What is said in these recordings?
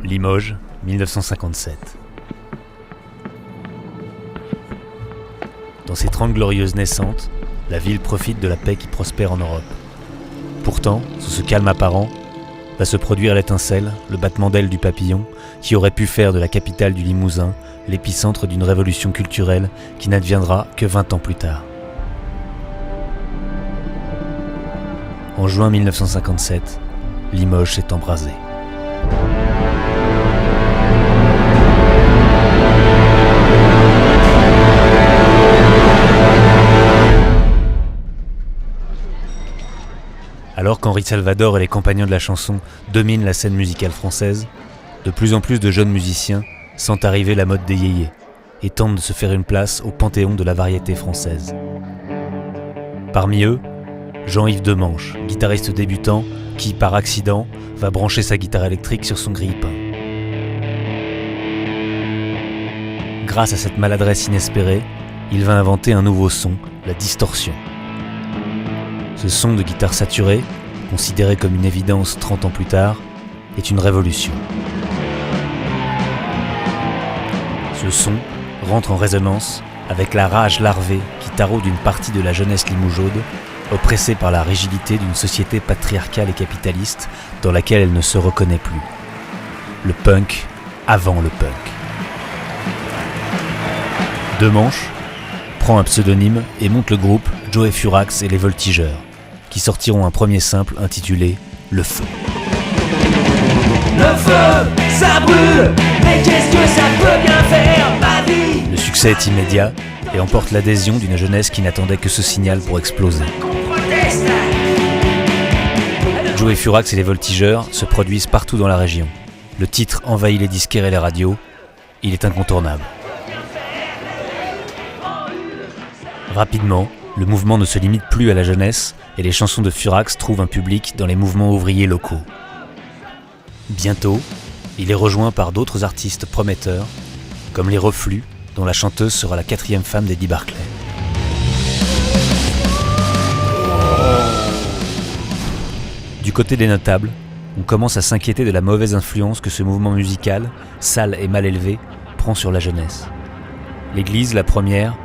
Limoges, 1957. Dans ses 30 glorieuses naissantes, la ville profite de la paix qui prospère en Europe. Pourtant, sous ce calme apparent, va se produire l'étincelle, le battement d'ailes du papillon, qui aurait pu faire de la capitale du Limousin l'épicentre d'une révolution culturelle qui n'adviendra que 20 ans plus tard. En juin 1957, Limoges s'est embrasé. Alors qu'Henri Salvador et les compagnons de la chanson dominent la scène musicale française, de plus en plus de jeunes musiciens sentent arriver la mode des yéyés et tentent de se faire une place au panthéon de la variété française. Parmi eux, Jean-Yves Demanche, guitariste débutant qui, par accident, va brancher sa guitare électrique sur son grille-pain. Grâce à cette maladresse inespérée, il va inventer un nouveau son, la distorsion. Ce son de guitare saturée, considéré comme une évidence 30 ans plus tard, est une révolution. Ce son rentre en résonance avec la rage larvée qui taraude une partie de la jeunesse limougeaude, oppressée par la rigidité d'une société patriarcale et capitaliste dans laquelle elle ne se reconnaît plus. Le punk avant le punk. Demanche prend un pseudonyme et monte le groupe Joey Furax et les Voltigeurs, qui sortiront un premier simple intitulé « Le Feu ». Le feu, ça brûle, mais qu'est-ce que ça peut bien faire, ma vie ? Le succès est immédiat et emporte l'adhésion d'une jeunesse qui n'attendait que ce signal pour exploser. Joey Furax et les Voltigeurs se produisent partout dans la région. Le titre envahit les disquaires et les radios. Il est incontournable. Rapidement, le mouvement ne se limite plus à la jeunesse et les chansons de Furax trouvent un public dans les mouvements ouvriers locaux. Bientôt, il est rejoint par d'autres artistes prometteurs, comme les Reflux, dont la chanteuse sera la 4e femme d'Eddie Barclay. Du côté des notables, on commence à s'inquiéter de la mauvaise influence que ce mouvement musical, sale et mal élevé, prend sur la jeunesse. L'Église, la première,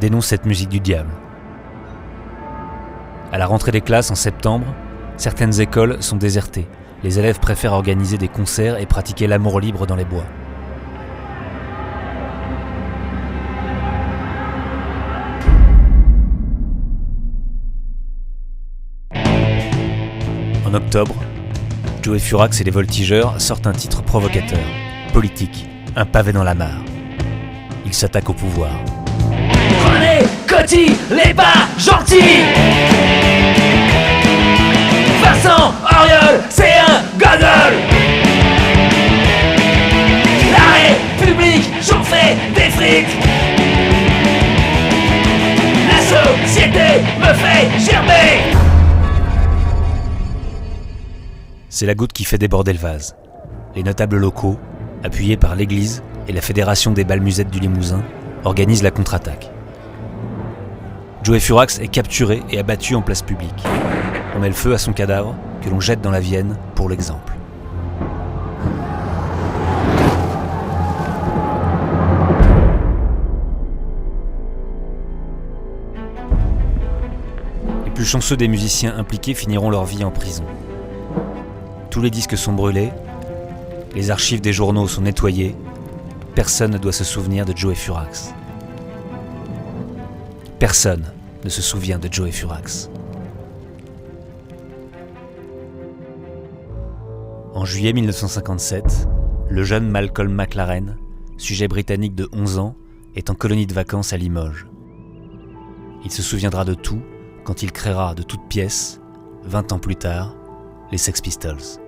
dénonce cette musique du diable. À la rentrée des classes en septembre, certaines écoles sont désertées. Les élèves préfèrent organiser des concerts et pratiquer l'amour libre dans les bois. En octobre, Joey Furax et les Voltigeurs sortent un titre provocateur, politique, un pavé dans la mare. Ils s'attaquent au pouvoir. Prenez, Coty, les bas, gentils. Vincent, Auriol, c'est un gogol. La République, j'en fais des frites. La société me fait gerber. C'est la goutte qui fait déborder le vase. Les notables locaux, appuyés par l'Église et la Fédération des bals musettes du Limousin, organisent la contre-attaque. Joey Furax est capturé et abattu en place publique. On met le feu à son cadavre, que l'on jette dans la Vienne pour l'exemple. Les plus chanceux des musiciens impliqués finiront leur vie en prison. Tous les disques sont brûlés, les archives des journaux sont nettoyées, personne ne doit se souvenir de Joey Furax. Personne ne se souvient de Joey Furax. En juillet 1957, le jeune Malcolm McLaren, sujet britannique de 11 ans, est en colonie de vacances à Limoges. Il se souviendra de tout quand il créera de toutes pièces, 20 ans plus tard, les Sex Pistols.